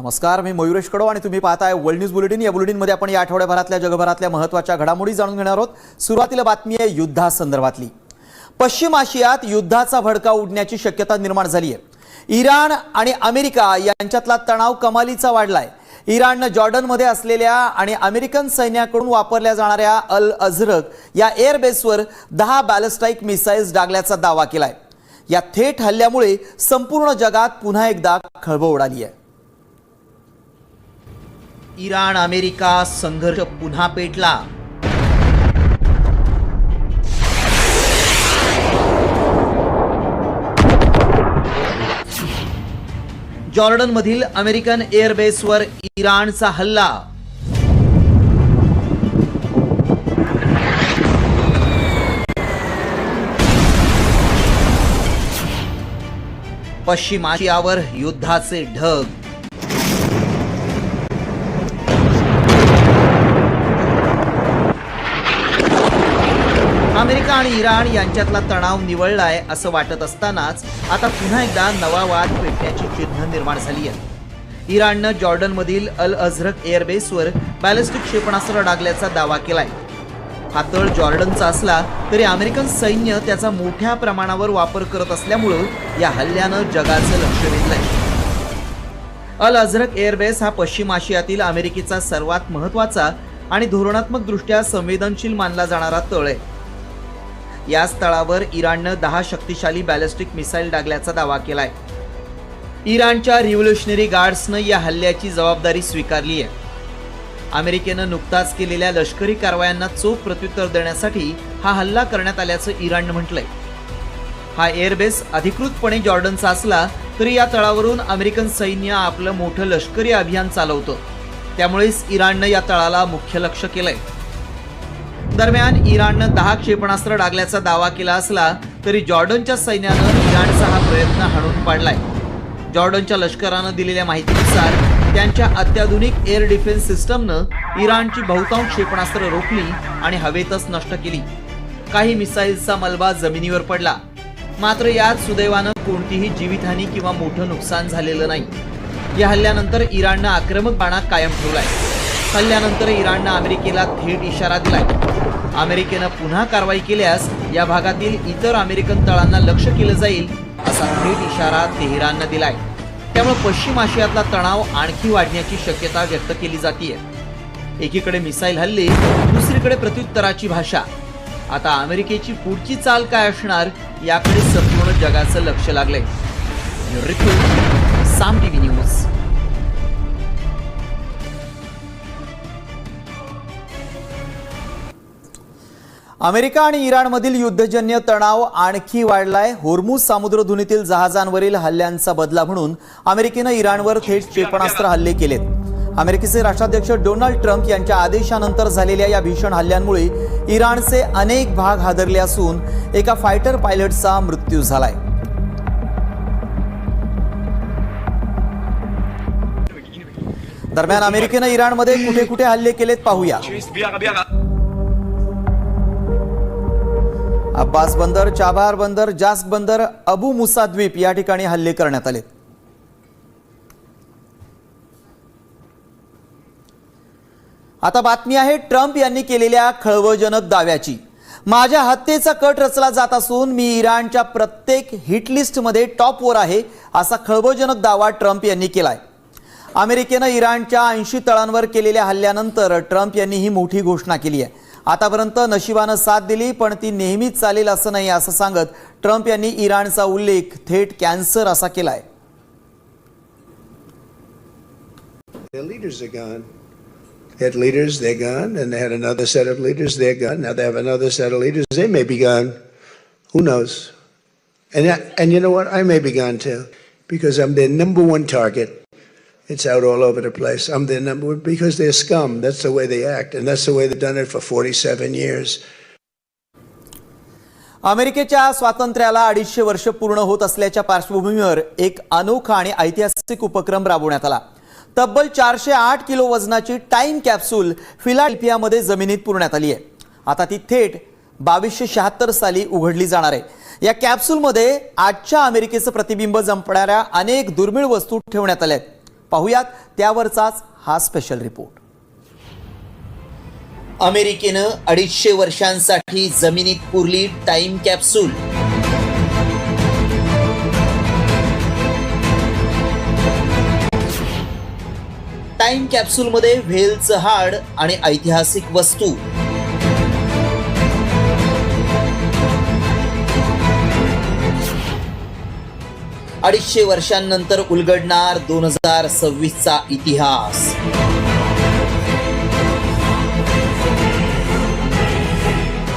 नमस्कार, मी मयुरेश कडो आणि तुम्ही पाहताय वर्ल्ड न्यूज बुलेटिन। या बुलेटिनमध्ये आपण या आठवड्याभरातल्या जगभरातल्या महत्त्वाच्या घडामोडी जाणून घेणार आहोत। सुरुवातीला बातमी आहे युद्धासंदर्भातली। पश्चिम आशियात युद्धाचा भडका उडण्याची शक्यता निर्माण झाली आहे। इराण आणि अमेरिका यांच्यातला तणाव कमालीचा वाढलाय। इराणने जॉर्डनमध्ये असलेल्या आणि अमेरिकन सैन्याकडून वापरल्या जाणाऱ्या अल अझरक या एअरबेसवर 10 बॅलिस्टिक मिसाइल्स डागल्याचा दावा केलाय। या थेट हल्ल्यामुळे संपूर्ण जगात पुन्हा एकदा खळबळ उडाली आहे। इराण अमेरिका संघर्ष पुन्हा पेटला। जॉर्डनमधील अमेरिकन एअरबेसवर इराणचा हल्ला। पश्चिम आशियावर युद्धाचे ढग। अमेरिका आणि इराण यांच्यातला तणाव निवळलाय असं वाटत असतानाच आता पुन्हा एकदा नवा वाद पेटण्याची चिन्ह निर्माण झाली आहे। इराणनं जॉर्डनमधील अल अझरक एअरबेसवर बॅलिस्टिक क्षेपणास्त्र डागल्याचा दावा केलाय। हा तळ जॉर्डनचा असला तरी अमेरिकन सैन्य त्याचा मोठ्या प्रमाणावर वापर करत असल्यामुळे या हल्ल्यानं जगाचं लक्ष वेधलंय। अल अझरक एअरबेस हा पश्चिम आशियातील अमेरिकेचा सर्वात महत्त्वाचा आणि धोरणात्मक दृष्ट्या संवेदनशील मानला जाणारा तळ आहे। या स्थळावर इराणनं 10 शक्तिशाली बॅलिस्टिक मिसाईल डागल्याचा दावा केलाय। इराणच्या रिव्होल्युशनरी गार्ड्सनं या हल्ल्याची जबाबदारी स्वीकारली आहे। अमेरिकेनं नुकताच केलेल्या लष्करी कारवायांना चोख प्रत्युत्तर देण्यासाठी हा हल्ला करण्यात आल्याचं इराणनं म्हटलंय। हा एअरबेस अधिकृतपणे जॉर्डनचा असला तरी या तळावरून अमेरिकन सैन्य आपलं मोठं लष्करी अभियान चालवतं, त्यामुळेच इराणनं या तळाला मुख्य लक्ष्य केलंय। दरम्यान इराणनं 10 क्षेपणास्त्र डागल्याचा दावा केला असला तरी जॉर्डनच्या सैन्यानं इराणचा हा प्रयत्न हाणून पाडलाय। जॉर्डनच्या लष्करानं दिलेल्या माहितीनुसार त्यांच्या अत्याधुनिक एअर डिफेन्स सिस्टमनं इराणची बहुतांश क्षेपणास्त्र रोखली आणि हवेतच नष्ट केली। काही मिसाईल्सचा मलबा जमिनीवर पडला, मात्र यात सुदैवानं कोणतीही जीवितहानी किंवा मोठं नुकसान झालेलं नाही। या हल्ल्यानंतर इराणनं आक्रमक बाणा कायम ठेवलाय। हल्ल्यानंतर इराणनं अमेरिकेला थेट इशारा दिलाय। अमेरिकेनं पुन्हा कारवाई केल्यास या भागातील इतर अमेरिकन तळांना लक्ष्य केलं जाईल असा थेट इशारा तेहराननं दिलाय। त्यामुळे पश्चिम आशियातला तणाव आणखी वाढण्याची शक्यता व्यक्त केली जातीये। एकीकडे मिसाईल हल्ले, दुसरीकडे प्रत्युत्तराची भाषा। आता अमेरिकेची पुढची चाल काय असणार याकडे संपूर्ण जगाचं लक्ष लागलंय। साम टीव्ही न्यूज। अमेरिका आणि इराणमधील युद्धजन्य तणाव आणखी वाढलाय। होर्मुझ सामुद्रधुनीतील जहाजांवरील हल्ल्यांचा बदला म्हणून अमेरिकेनं इराणवर थेट क्षेपणास्त्र हल्ले केलेत। अमेरिकेचे राष्ट्राध्यक्ष डोनाल्ड ट्रम्प यांच्या आदेशानंतर झालेल्या या भीषण हल्ल्यांमुळे इराणचे अनेक भाग हादरले असून एका फायटर पायलटचा मृत्यू झालाय। दरम्यान अमेरिकेनं इराणमध्ये कुठे कुठे हल्ले केलेत पाहूया। अब्बास बंदर, चाबार बंदर, जास्क बंदर, अबू मुसा द्वीप या ठिकाणी हल्ले करण्यात आले। आता बातमी आहे ट्रम्प यांनी केलेल्या खळबळजनक दाव्याची। माझ्या हत्येचा कट रचला जात असून मी इराणच्या प्रत्येक हिट लिस्टमध्ये टॉपवर आहे असा खळबळजनक दावा ट्रम्प यांनी केलाय। अमेरिकेनं इराणच्या 80 तळांवर केलेल्या हल्ल्यानंतर ट्रम्प यांनी ही मोठी घोषणा केली आहे। आतापर्यंत नशिबानं साथ दिली पण ती नेहमीच चालेल असं नाही असं सांगत ट्रम्प यांनी इराणचा उल्लेख थेट कॅन्सर असा केलाय। Their leaders are gone. They had leaders, they're gone, and they had another set of leaders, they're gone. Now they have another set of leaders, they may be gone. Who knows? And you know what? I may be gone too, because I'm their number one target. It's out all over the place. I'm their number one because they're scum. That's the way they act, and that's the way they've done it for 47 years. अमेरिकेच्या स्वातंत्र्याला 250 वर्ष पूर्ण होत असल्याच्या पार्श्वभूमीवर एक अनोखा आणि ऐतिहासिक उपक्रम राबवण्यात आला। तब्बल 408 किलो वजनाची टाइम कॅप्सूल फिलाडेल्फियामध्ये जमिनीत पुरण्यात आली आहे। आता ती थेट 2276 साली उघडली जाणार आहे। या कॅप्सूलमध्ये आजच्या अमेरिकेचं प्रतिबिंब जमपणाऱ्या अनेक दुर्मिळ वस्तू ठेवण्यात आल्या आहेत। पाहुयात त्यावरचाच हा स्पेशल रिपोर्ट. अमेरिकेनं 250 वर्षांसाठी जमिनीत पुरली टाइम कॅप्सूल. टाइम कॅप्सूलमध्ये व्हेलचं हाड आणि ऐतिहासिक वस्तू. अडीचशे वर्षांनंतर उलगडणार 2026चा इतिहास.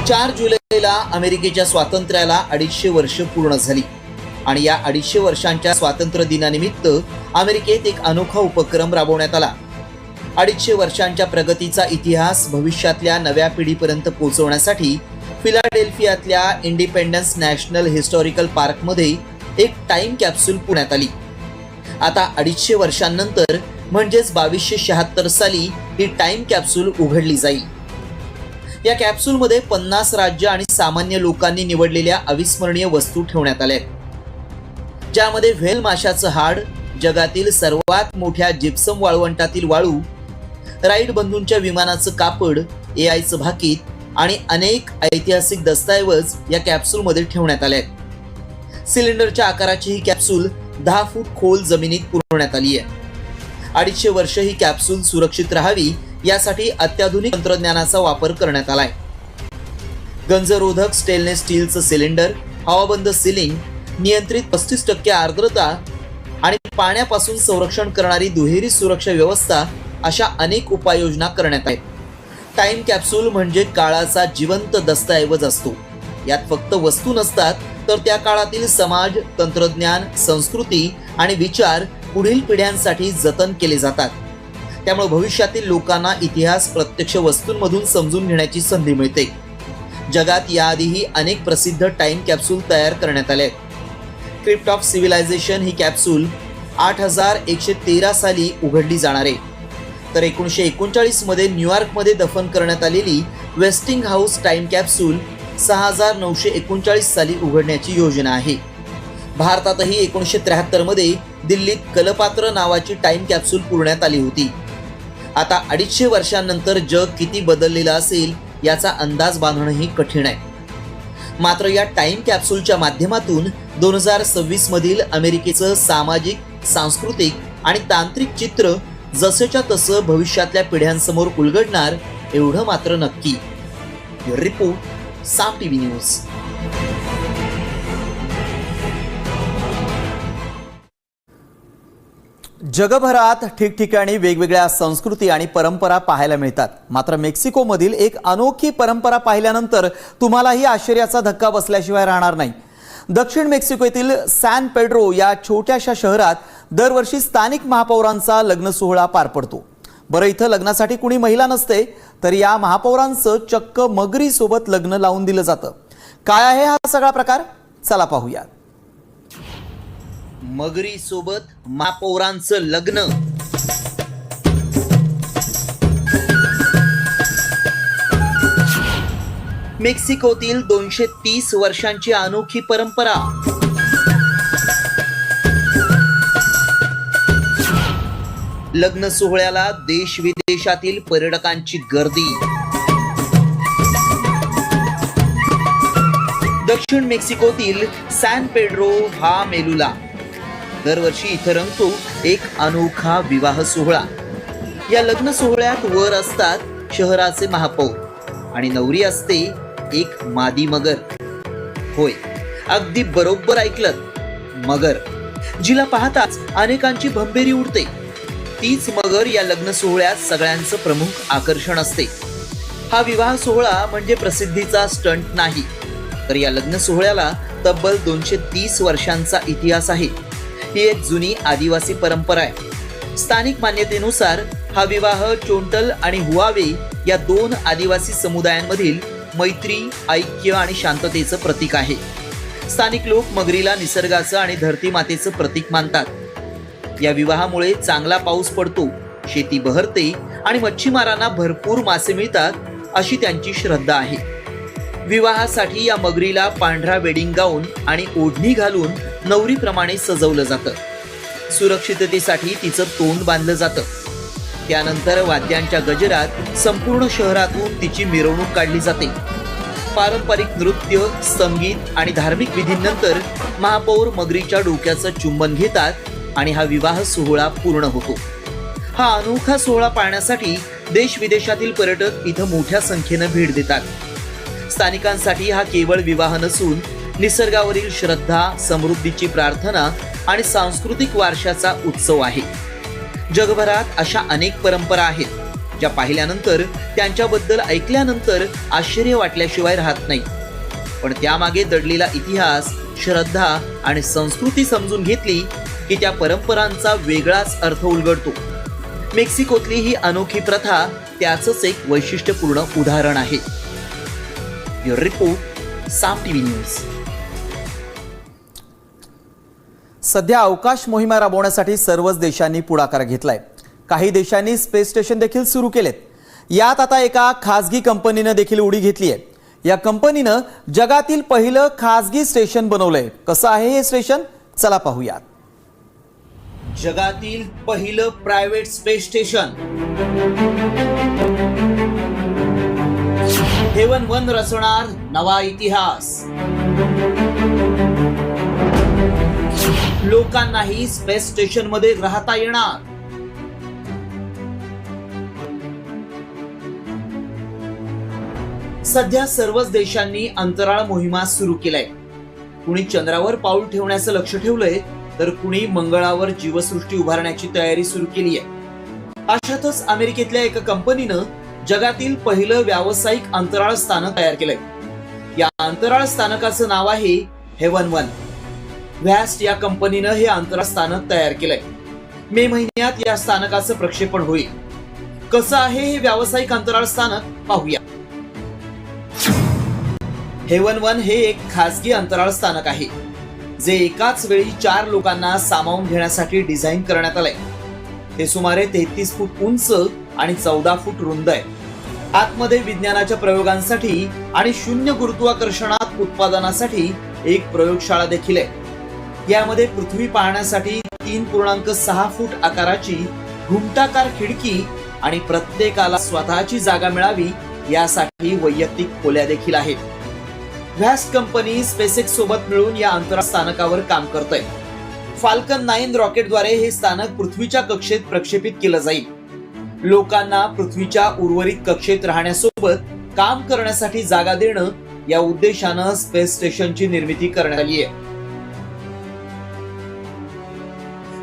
चार जुलैला अमेरिकेच्या स्वातंत्र्याला 250 वर्ष पूर्ण झाली आणि या 250 वर्षांच्या स्वातंत्र्य दिनानिमित्त अमेरिकेत एक अनोखा उपक्रम राबवण्यात आला. 250 वर्षांच्या प्रगतीचा इतिहास भविष्यातल्या नव्या पिढीपर्यंत पोहोचवण्यासाठी फिलाडेल्फियातल्या इंडिपेंडन्स नॅशनल हिस्टॉरिकल पार्कमध्ये एक टाइम कॅप्सूल पुण्यात आली. आता 250 वर्षांनंतर म्हणजेच 2276 साली ही टाइम कॅप्सूल उघडली जाईल. या कॅप्सूलमध्ये 50 राज्य आणि सामान्य लोकांनी निवडलेल्या अविस्मरणीय वस्तू ठेवण्यात आल्या, ज्यामध्ये व्हेल माशाचं हाड, जगातील सर्वात मोठ्या जिप्सम वाळवंटातील वाळू, राईट बंधूंच्या विमानाचं कापड, एआयचं भाकीत आणि अनेक ऐतिहासिक दस्तऐवज या कॅप्सूलमध्ये ठेवण्यात आले आहेत. सिलेंडरच्या आकाराची ही कॅप्सूल 10 फूट खोल जमिनीत पुरवण्यात आली आहे. 250 वर्ष ही कॅप्सूल सुरक्षित राहावी यासाठी अत्याधुनिक तंत्रज्ञानाचा वापर करण्यात आलाय. गंजरोधक स्टेनलेस स्टीलचं सिलेंडर, हवाबंद सीलिंग, नियंत्रित 35% आर्द्रता आणि पाण्यापासून संरक्षण करणारी दुहेरी सुरक्षा व्यवस्था अशा अनेक उपाययोजना करण्यात आहेत. टाइम कॅप्सूल म्हणजे काळाचा जिवंत दस्तऐवज असतो. यात फक्त वस्तू नसतात, तर त्या काळातील समाज, तंत्रज्ञान, संस्कृती आणि विचार पुढील पिढ्यांसाठी जतन केले जातात. त्यामुळे भविष्यातील लोकांना इतिहास प्रत्यक्ष वस्तूंमधून समजून घेण्याची संधी मिळते. जगात याआधीही अनेक प्रसिद्ध टाइम कॅप्सूल तयार करण्यात आले आहेत. क्रिप्ट ऑफ सिव्हिलायझेशन ही कॅप्सूल 8113 साली उघडली जाणार आहे. तर 1939 मध्ये न्यूयॉर्कमध्ये दफन करण्यात आलेली वेस्टिंग हाऊस टाइम कॅप्सूल 6939 साली उघडण्याची योजना आहे. भारतातही 1973 मध्ये दिल्लीत कलपात्र नावाची टाइम कॅप्सूल पुरवण्यात आली होती. आता 250 वर्षांनंतर जग किती बदललेलं असेल याचा अंदाज बांधणंही कठीण आहे. मात्र या टाइम कॅप्सूलच्या माध्यमातून 2026 मधील अमेरिकेचं सामाजिक, सांस्कृतिक आणि तांत्रिक चित्र जसंच्या तसं भविष्यातल्या पिढ्यांसमोर उलगडणार एवढं मात्र नक्की. रिपोर्ट साम टीव्ही न्यूज. जगभरात ठिकठिकाणी वेगवेगळ्या संस्कृती आणि परंपरा पाहायला मिळतात. मात्र मेक्सिकोमधील एक अनोखी परंपरा पाहिल्यानंतर तुम्हालाही आश्चर्याचा धक्का बसल्याशिवाय राहणार नाही. दक्षिण मेक्सिको येथील सॅन पेड्रो या छोट्याशा शहरात दरवर्षी स्थानिक महापौरांचा लग्न सोहळा पार पडतो. बरं, इथं लग्नासाठी कुणी महिला नसते, तर या महापौरांचं चक्क मगरी सोबत लग्न लावून दिलं जातं. काय आहे हा सगळा प्रकार, चला पाहूया. मगरी सोबत महापौरांचं लग्न. मेक्सिकोतील 230 वर्षांची अनोखी परंपरा. लग्न सोहळ्याला देश विदेशातील पर्यटकांची गर्दी. दक्षिण मेक्सिकोतील सॅन पेड्रो हा मेलुला. दरवर्षी इथं रंगतो एक अनोखा विवाह सोहळा. या लग्न सोहळ्यात वर असतात शहराचे महापौर आणि नवरी असते एक मादी मगर. होय, अगदी बरोबर ऐकलत, मगर, जिला पाहताच अनेकांची भंबेरी उडते. तीच मगर या लग्न सोहळ्यात सगळ्यांचं प्रमुख आकर्षण असते. हा विवाह सोहळा म्हणजे प्रसिद्धीचा स्टंट नाही, तर या लग्न सोहळ्याला तब्बल 230 वर्षांचा इतिहास आहे. ही एक जुनी आदिवासी परंपरा आहे. स्थानिक मान्यतेनुसार हा विवाह चोंटल आणि हुआवे या 2 आदिवासी समुदायांमधील मैत्री, ऐक्य आणि शांततेचं प्रतीक आहे. स्थानिक लोक मगरीला निसर्गाचं आणि धरती मातेचं प्रतीक मानतात. या विवाहामुळे चांगला पाऊस पडतो, शेती बहरते आणि मच्छीमारांना भरपूर मासे मिळतात, अशी त्यांची श्रद्धा आहे. विवाहासाठी या मगरीला पांढरा वेडिंग गाऊन आणि ओढणी घालून नवरीप्रमाणे सजवलं जातं. सुरक्षिततेसाठी तिचं तोंड बांधलं जातं. त्यानंतर वाद्यांच्या गजरात संपूर्ण शहरातून तिची मिरवणूक काढली जाते. पारंपरिक नृत्य, संगीत आणि धार्मिक विधींनंतर महापौर मगरीच्या डोक्याचं चुंबन घेतात आणि हा विवाह सोहळा पूर्ण होतो. हा अनोखा सोहळा पाहण्यासाठी देश विदेशातील पर्यटक इथं मोठ्या संख्येनं भेट देतात. स्थानिकांसाठी हा केवळ विवाह नसून निसर्गावरील श्रद्धा, समृद्धीची प्रार्थना आणि सांस्कृतिक वारशाचा उत्सव आहे. जगभरात अशा अनेक परंपरा आहेत ज्या पाहिल्यानंतर, त्यांच्याबद्दल ऐकल्यानंतर आश्चर्य वाटल्याशिवाय राहत नाही. पण त्यामागे दडलेला इतिहास, श्रद्धा आणि संस्कृती समजून घेतली की त्या परंपरांचा वेगळाच अर्थ उलगडतो. मेक्सिकोतली ही अनोखी प्रथा त्याचंच एक वैशिष्ट्यपूर्ण उदाहरण आहे. ब्युरो रिपोर्ट, साम टीव्ही न्यूज. सध्या अवकाश मोहिमा राबवण्यासाठी सर्वच देशांनी पुढाकार घेतलाय. काही देशांनी स्पेस स्टेशन देखील सुरू केलेत. यात आता एका खासगी कंपनीनं देखील उडी घेतली आहे. या कंपनीनं जगातील पहिलं खासगी स्टेशन बनवलंय. कसं आहे हे स्टेशन, चला पाहूयात. जगातील पहिलं प्रायव्हेट स्पेस स्टेशन. हेवन 1 रचणार नवा इतिहास. लोकांनाही स्पेस स्टेशन मध्ये राहता येणार. सध्या सर्वच देशांनी अंतराळ मोहिमा सुरू केलाय. कुणी चंद्रावर पाऊल ठेवण्याचं लक्ष ठेवलंय, तर कुणी मंगळावर जीवसृष्टी उभारण्याची तयारी सुरू केली आहे. अशातच अमेरिकेतल्या एका कंपनीनं जगातील पहिलं व्यावसायिक अंतराळ स्थानक तयार केलंय. या अंतराळ स्थानकाचं नाव आहे हेवन 1. व्हॅस्ट या कंपनीनं हे अंतराळ स्थानक तयार केलंय. मे महिन्यात या स्थानकाचं प्रक्षेपण होईल. कसं आहे हे व्यावसायिक अंतराळ स्थानक, पाहूया. हेवन 1 हे एक खासगी अंतराळ स्थानक आहे, जे एकाच वेळी 4 लोकांना सामावून घेण्यासाठी डिझाईन करण्यात आलंय. हे सुमारे 33 फूट उंच आणि 14 फूट रुंद आहे. आतमध्ये विज्ञानाच्या प्रयोगांसाठी आणि शून्य गुरुत्वाकर्षणात उत्पादनासाठी एक प्रयोगशाळा देखील आहे. यामध्ये पृथ्वी पाहण्यासाठी 3.6 फूट आकाराची घुमटाकार खिडकी आणि प्रत्येकाला स्वतःची जागा मिळावी यासाठी वैयक्तिक खोल्या देखील आहेत. व्हॅस्ट कंपनी स्पेसएक्स सोबत मिळून या अंतराळ स्थानकावर काम करतंय. फाल्कन 9 रॉकेटद्वारे हे स्थानक पृथ्वीच्या कक्षेत प्रक्षेपित केलं जाईल. लोकांना पृथ्वीच्या उर्वरित कक्षेत राहण्यासोबत काम करण्यासाठी जागा देणं या उद्देशानं स्पेस स्टेशनची निर्मिती करण्यात आली आहे.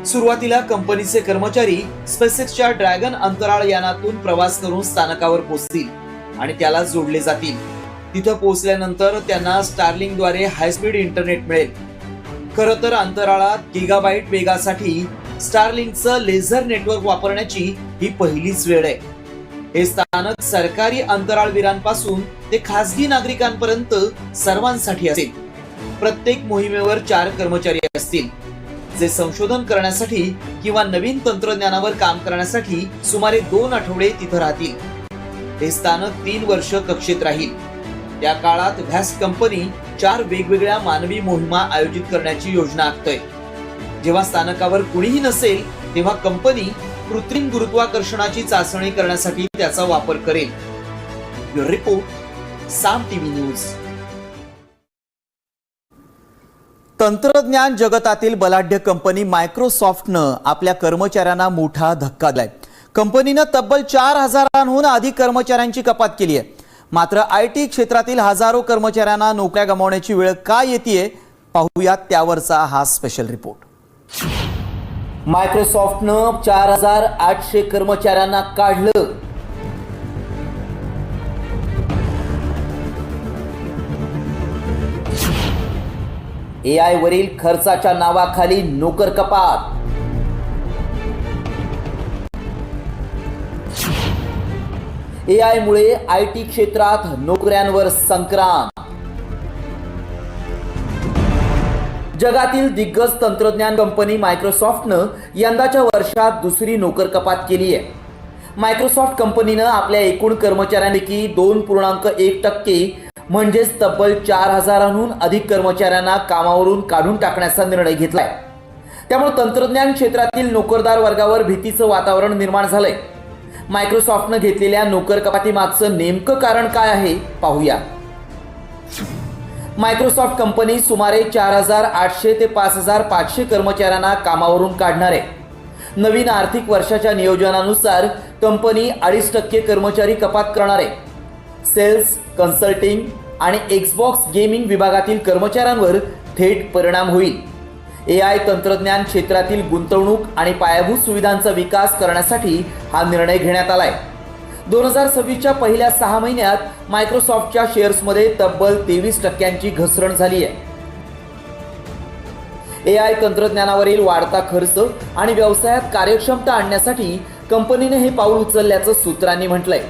सुरुवातीला कंपनीचे कर्मचारी स्पेसएक्सच्या ड्रॅगन अंतराळ यानातून प्रवास करून स्थानकावर पोहोचतील आणि त्याला जोडले जातील. तिथं पोहोचल्यानंतर त्यांना स्टारलिंकद्वारे हायस्पीड इंटरनेट मिळेल. खरं तर अंतराळात गिगाबाईट वेगासाठी स्टारलिंकचं लेझर नेटवर्क वापरण्याची ही पहिलीच वेळ आहे. हे स्थानक सरकारी अंतराळवीरांपासून ते खासगी नागरिकांपर्यंत सर्वांसाठी असेल. प्रत्येक मोहिमेवर 4 कर्मचारी असतील, जे संशोधन करण्यासाठी किंवा नवीन तंत्रज्ञानावर काम करण्यासाठी सुमारे 2 आठवडे तिथं राहतील. हे स्थानक 3 वर्ष कक्षेत राहील. त्या काळात व्हॅस्ट कंपनी 4 वेगवेगळ्या मानवी मोहिमा आयोजित करण्याची योजना आखतोय. जेव्हा स्थानकावर कुणीही नसेल तेव्हा कंपनी कृत्रिम गुरुत्वाकर्षणाची चाचणी करण्यासाठी त्याचा वापर करेल. ब्युरो रिपोर्ट, साम टीव्ही न्यूज. तंत्रज्ञान जगतातील बलाढ्य कंपनी मायक्रोसॉफ्टनं आपल्या कर्मचाऱ्यांना मोठा धक्का दिलाय. कंपनीनं तब्बल 4,000हून अधिक कर्मचाऱ्यांची कपात केली आहे. मात्र IT क्षेत्रातील हजारो कर्मचाऱ्यांना नोकऱ्या गमावण्याची वेळ का येतेय, पाहूयात त्यावरचा हा स्पेशल रिपोर्ट. मायक्रोसॉफ्टनं 4,800 कर्मचाऱ्यांना काढलं. AI वरील खर्चाच्या नावाखाली नोकर कपात. AI मुळे IT क्षेत्रात नोकऱ्यांवर संक्रांत. जगातील दिग्गज तंत्रज्ञान कंपनी मायक्रोसॉफ्टनं यंदाच्या वर्षात दुसरी नोकर कपात केली आहे. मायक्रोसॉफ्ट कंपनीनं आपल्या एकूण कर्मचाऱ्यांपैकी 2.1% म्हणजेच तब्बल 4,000हून अधिक कर्मचाऱ्यांना कामावरून काढून टाकण्याचा निर्णय घेतलाय. त्यामुळे तंत्रज्ञान क्षेत्रातील नोकरदार वर्गावर भीतीचं वातावरण निर्माण झालंय. मायक्रोसॉफ्टनं घेतलेल्या नोकर कपातीमागचं नेमकं कारण काय आहे पाहूया. मायक्रोसॉफ्ट कंपनी सुमारे 4,800 ते 5,500 कर्मचाऱ्यांना कामावरून काढणार आहे. नवीन आर्थिक वर्षाच्या नियोजनानुसार कंपनी 2.5% कर्मचारी कपात करणार आहे. सेल्स, कन्सल्टिंग आणि एक्सबॉक्स गेमिंग विभागातील कर्मचाऱ्यांवर थेट परिणाम होईल. AI तंत्रज्ञान क्षेत्रातील गुंतवणूक आणि पायाभूत सुविधांचा विकास करण्यासाठी हा निर्णय घेण्यात आलाय. 2026च्या पहिल्या 6 महिन्यात मायक्रोसॉफ्टच्या शेअर्समध्ये तब्बल 23% घसरण झाली आहे. AI तंत्रज्ञानावरील वाढता खर्च आणि व्यवसायात कार्यक्षमता आणण्यासाठी कंपनीने हे पाऊल उचलल्याचं सूत्रांनी म्हटलंय.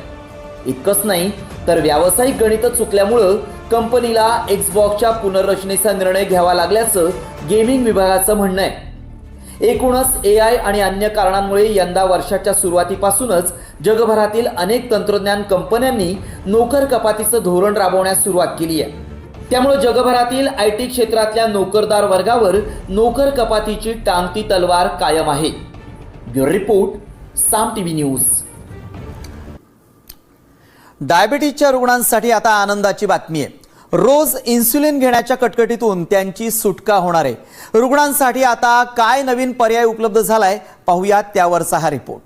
इतकंच नाही तर व्यावसायिक गणित चुकल्यामुळं कंपनीला एक्सबॉक्सच्या पुनर्रचनेचा निर्णय घ्यावा लागल्याचं गेमिंग विभागाचं म्हणणं आहे. एकूणच AI आणि अन्य कारणांमुळे यंदा वर्षाच्या सुरुवातीपासूनच जगभरातील अनेक तंत्रज्ञान कंपन्यांनी नोकर कपातीचं धोरण राबवण्यास सुरुवात केली आहे. त्यामुळे जगभरातील IT क्षेत्रातल्या नोकरदार वर्गावर नोकर कपातीची टांगती तलवार कायम आहे. ब्युरो रिपोर्ट, साम TV न्यूज. डायबिटीजच्या रुग्णांसाठी आता आनंदाची बातमी आहे. रोज इन्सुलिन घेण्याच्या कटकटीतून त्यांची सुटका होणार आहे. रुग्णांसाठी आता काय नवीन पर्याय उपलब्ध झालाय पाहूया त्यावरचा हा रिपोर्ट.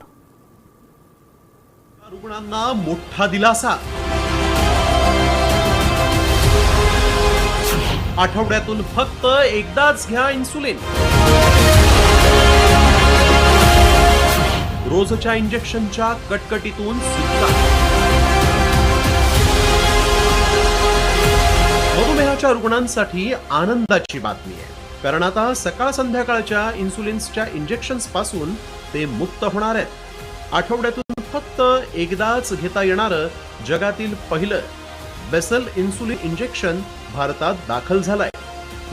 रुग्णांना मोठा दिलासा. आठवड्यातून फक्त एकदाच घ्या इन्सुलिन. रोजच्या इंजेक्शनच्या कटकटीतून सुटका. मधुमेहाच्या रुग्णांसाठी आनंदाची बातमी आहे, कारण आता सकाळ संध्याकाळच्या इन्सुलिन्सच्या इंजेक्शन्स पासून ते मुक्त होणार आहेत. आठवड्यातून फक्त एकदाच घेता येणारं जगातील पहिलं बेसल इन्सुलिन इंजेक्शन भारतात दाखल झालंय.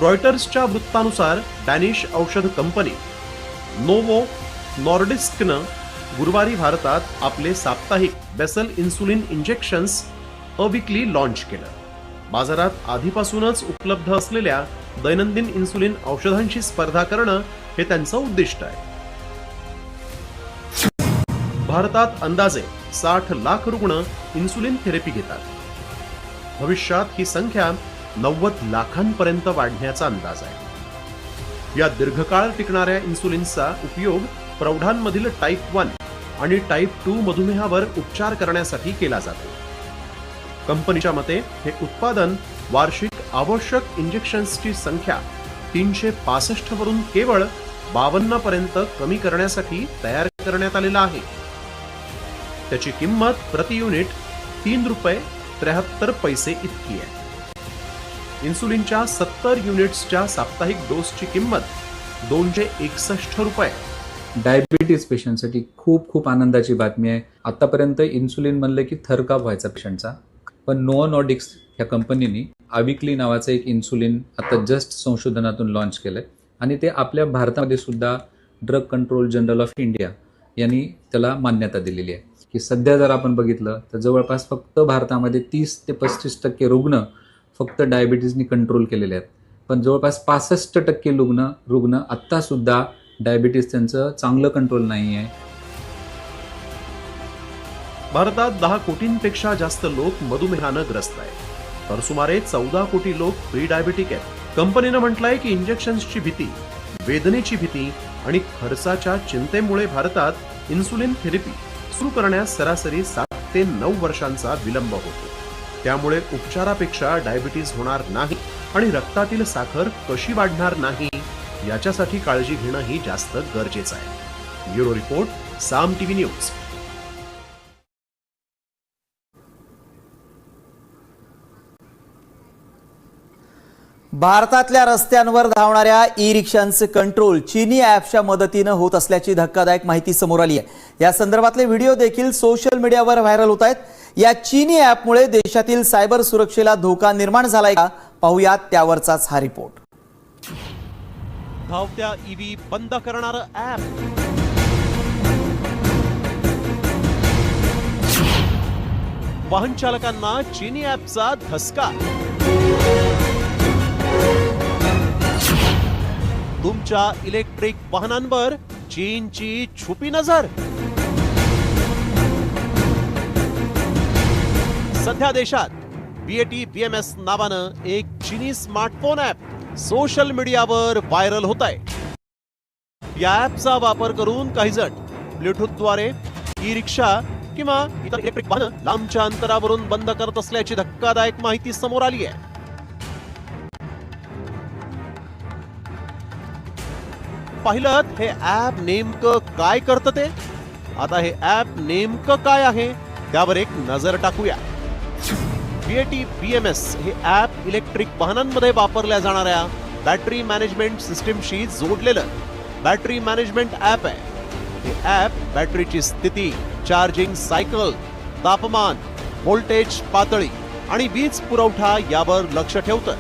रॉयटर्सच्या वृत्तानुसार डॅनिश औषध कंपनी नोवो नॉर्डिस्कनं गुरुवारी भारतात आपले साप्ताहिक बेसल इन्सुलिन इंजेक्शन्स अविकली लॉन्च केलं. बाजारात आधीपासूनच उपलब्ध असलेल्या दैनंदिन इन्सुलिन औषधांशी स्पर्धा करणं हे त्यांचं उद्दिष्ट आहे. भारतात अंदाजे 60 लाख रुग्ण इन्सुलिन थेरपी घेतात. भविष्यात ही संख्या 90 लाखांपर्यंत वाढण्याचा अंदाज आहे. या दीर्घकाळ टिकणाऱ्या इन्सुलिनचा उपयोग प्रौढांमधील टाईप 1 आणि टाईप 2 मधुमेहावर उपचार करण्यासाठी केला जातो. कंपनीच्या मते हे उत्पादन वार्षिक आवश्यक इंजेक्शन्सची संख्या 365 वरून केवळ 52 पर्यंत कमी करण्यासाठी तयार करण्यात आलेला आहे. त्याची किंमत प्रति युनिट ₹3.73 इतकी आहे. इन्सुलिनच्या 70 युनिट्सच्या साप्ताहिक डोसची किंमत ₹261. डायबिटीज पेशंटसाठी खूप खूप आनंदाची बातमी आहे. आतापर्यंत इन्सुलिन म्हणलं की थरकाप व्हायचा पेशंटचा, पण नोवो नॉर्डिस्क ह्या कंपनीने अविकली नावाचं एक इन्सुलिन आता जस्ट संशोधनातून लॉन्च केलंय आणि ते आपल्या भारतामध्ये सुद्धा drug control general of India यांनी त्याला मान्यता दिलेली आहे. की सध्या जर आपण बघितलं तर जवळपास फक्त भारतामध्ये 30 ते 35% रुग्ण फक्त डायबिटीजनी कंट्रोल केलेले आहेत, पण जवळपास 65% रुग्ण आत्ता सुद्धा डायबिटीज त्यांचं चांगलं कंट्रोल नाही आहे. भारतात 10 कोटींपेक्षा जास्त लोक मधुमेहानं ग्रस्त आहेत, तर सुमारे 14 कोटी लोक प्री डायबिटिक आहेत. कंपनीनं म्हटलंय की इंजेक्शन्सची भीती, वेदनेची भीती आणि खर्चाच्या चिंतेमुळे भारतात इन्सुलिन थेरपी सुरू करण्यास सरासरी 7 ते 9 वर्षांचा विलंब होतो. त्यामुळे उपचारापेक्षा डायबिटीज होणार नाही आणि रक्तातील साखर कशी वाढणार नाही याच्यासाठी काळजी घेणंही जास्त गरजेचं आहे. ब्युरो रिपोर्ट, साम TV न्यूज. भारतातल्या रस्त्यांवर धावणाऱ्या ई रिक्षांचे कंट्रोल चीनी ॲपच्या मदतीनं होत असल्याची धक्कादायक माहिती समोर आली आहे. या संदर्भातले व्हिडिओ देखील सोशल मीडियावर व्हायरल होत आहेत. या चीनी ॲपमुळे देशातील सायबर सुरक्षेला धोका निर्माण झालाय का पाहूयात त्यावरचाच हा रिपोर्ट. धावत्या ईव्ही बंद करणारं ॲप, वाहन चालकांना चीनी ॲपचा धसका. तुमच्या इलेक्ट्रिक वाहनांवर चीनची छुपी नजर. सध्या देशात BAT BMS नावानं एक चीनी स्मार्टफोन ऍप सोशल मीडियावर व्हायरल होत आहे. या ऍपचा वापर करून काही जण ब्लूटूथद्वारे ई रिक्षा किंवा इतर इलेक्ट्रिक वाहनं लांबच्या अंतरावरून बंद करत असल्याची धक्कादायक माहिती समोर आली आहे. पाहिलं हे ऍप नेमकं काय करतं ते. आता हे ऍप नेमकं काय आहे त्यावर एक नजर टाकूया. BAT BMS हे ऍप इलेक्ट्रिक वाहनांमध्ये वापरल्या जाणाऱ्या बॅटरी मॅनेजमेंट सिस्टीमशी जोडलेलं बॅटरी मॅनेजमेंट ऍप आहे. हे ऍप बॅटरीची स्थिती, चार्जिंग सायकल, तापमान, व्होल्टेज पातळी आणि वीज पुरवठा यावर लक्ष ठेवतं.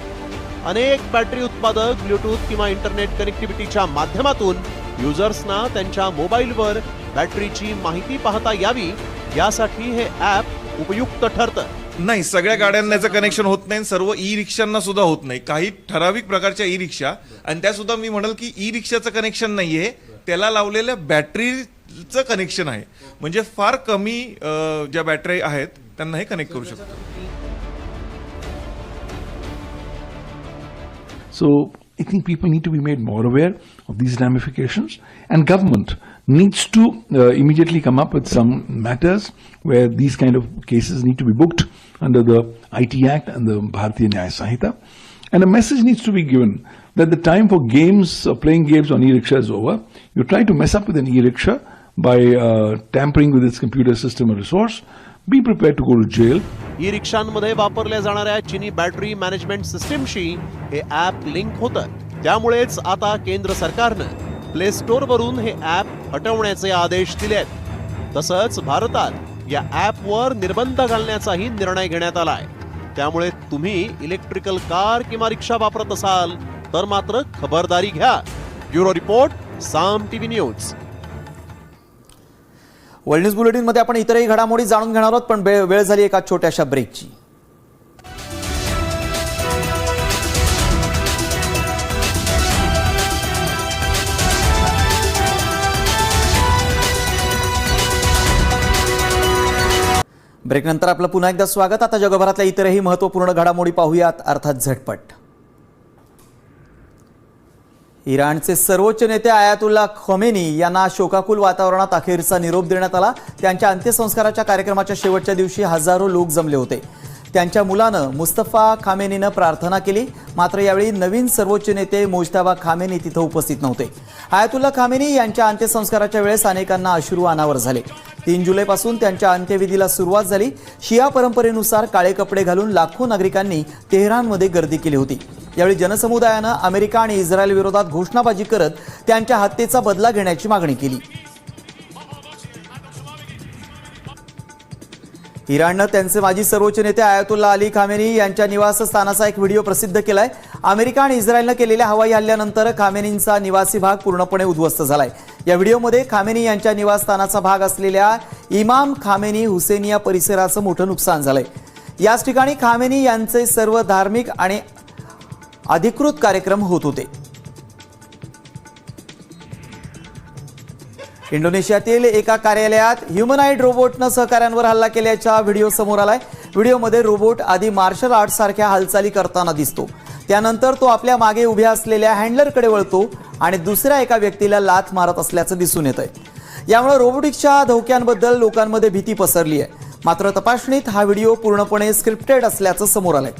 अनेक बॅटरी उत्पादक ब्लूटूथ किंवा इंटरनेट कनेक्टिव्हिटीच्या माध्यमातून युजर्सना त्यांच्या मोबाईलवर बॅटरीची माहिती पाहता यावी यासाठी हे ऍप उपयुक्त ठरतं. नाही, सगळ्या गाड्यांना याचं कनेक्शन होत नाही. सर्व ई रिक्षांना सुद्धा होत नाही. काही ठराविक प्रकारच्या ई रिक्षा, आणि त्या सुद्धा मी म्हणाल की ई रिक्षाचं कनेक्शन नाहीये, त्याला लावलेल्या बॅटरीचं कनेक्शन आहे. म्हणजे फार कमी ज्या बॅटरी आहेत त्यांना हे कनेक्ट करू शकतो. So I think people need to be made more aware of these ramifications, and government needs to immediately come up with some matters where these kind of cases need to be booked under the IT Act and the Bharatiya Nyaya Sanhita, and a message needs to be given that the time for games, playing games on e-rickshaw is over. You try to mess up with an e-rickshaw by tampering with its computer system or resource, be prepared to go to jail. E रिक्षांमध्ये वापरल्या जाणाऱ्या चीनी battery management सिस्टीमशी हे app link होतं. त्यामुळेच आता केंद्र सरकारनं प्ले स्टोअर वरून हे ऍप हटवण्याचे आदेश दिले आहेत. तसंच भारतात या ऍपवर निर्बंध घालण्याचाही निर्णय घेण्यात आलाय. त्यामुळे तुम्ही इलेक्ट्रिकल कार किंवा रिक्षा वापरत असाल तर मात्र खबरदारी घ्या. ब्युरो रिपोर्ट, साम TV न्यूज. वर्ल्ड न्यूज बुलेटिनमध्ये आपण इतरही घडामोडी जाणून घेणार आहोत, पण वेळ झाली एका छोट्याशा ब्रेकची. ब्रेकनंतर आपलं पुन्हा एकदा स्वागत. आता जगभरातल्या इतरही महत्त्वपूर्ण घडामोडी पाहूयात, अर्थात झटपट. इराणचे सर्वोच्च नेते आयातुल्ला खोमेनी यांना शोकाकुल वातावरणात अखेरचा निरोप देण्यात आला. त्यांच्या अंत्यसंस्काराच्या कार्यक्रमाच्या शेवटच्या दिवशी हजारो लोक जमले होते. त्यांच्या मुलानं मुस्तफा खामेनीनं प्रार्थना केली. मात्र यावेळी नवीन सर्वोच्च नेते मोजतबा खामेनी तिथं उपस्थित नव्हते. आयातुल्ला खामेनी यांच्या अंत्यसंस्काराच्या वेळेस अनेकांना अश्रू अनावर झाले. 3 जुलैपासून त्यांच्या अंत्यविधीला सुरुवात झाली. शिया परंपरेनुसार काळे कपडे घालून लाखो नागरिकांनी तेहरानमध्ये गर्दी केली होती. यावेळी जनसमुदायानं अमेरिका आणि इस्रायल विरोधात घोषणाबाजी करत त्यांच्या हत्येचा बदला घेण्याची मागणी केली. इराणनं त्यांचे माजी सर्वोच्च नेते आयातुल्ला अली खामेनी यांच्या निवासस्थानाचा एक व्हिडिओ प्रसिद्ध केलाय. अमेरिका आणि इस्रायलनं केलेल्या हवाई हल्ल्यानंतर खामेनींचा निवासी भाग पूर्णपणे उद्ध्वस्त झालाय. या व्हिडिओमध्ये खामेनी यांच्या निवासस्थानाचा भाग असलेल्या इमाम खामेनी हुसेनिया परिसराचं मोठं नुकसान झालंय. याच ठिकाणी खामेनी यांचे सर्व धार्मिक आणि अधिकृत कार्यक्रम होत होते. इंडोनेशियातील एका कार्यालयात ह्युमनाइड रोबोटनं सहकाऱ्यांवर हल्ला केल्याचा व्हिडिओ समोर आलाय. व्हिडिओमध्ये रोबोट आधी मार्शल आर्ट सारख्या हालचाली करताना दिसतो. त्यानंतर तो आपल्या मागे उभ्या असलेल्या हँडलरकडे वळतो आणि दुसऱ्या एका व्यक्तीला लाथ मारत असल्याचं दिसून येतंय. यामुळे रोबोटिक्सच्या धोक्यांबद्दल लोकांमध्ये भीती पसरली आहे. मात्र तपासणीत हा व्हिडिओ पूर्णपणे स्क्रिप्टेड असल्याचं समोर आलंय.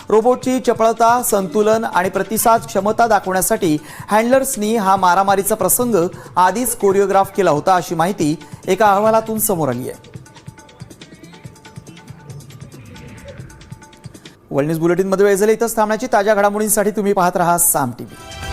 रोबोटची चपळता, संतुलन आणि प्रतिसाद क्षमता दाखवण्यासाठी हँडलर्सनी हा मारामारीचा प्रसंग आधीच कोरिओग्राफ केला होता, अशी माहिती एका अहवालातून समोर आली आहे. वर्ल्ड न्यूज बुलेटिनमध्ये वेळ झाली. इथंच थांबण्याची. ताज्या घडामोडींसाठी तुम्ही पाहत राहा साम TV.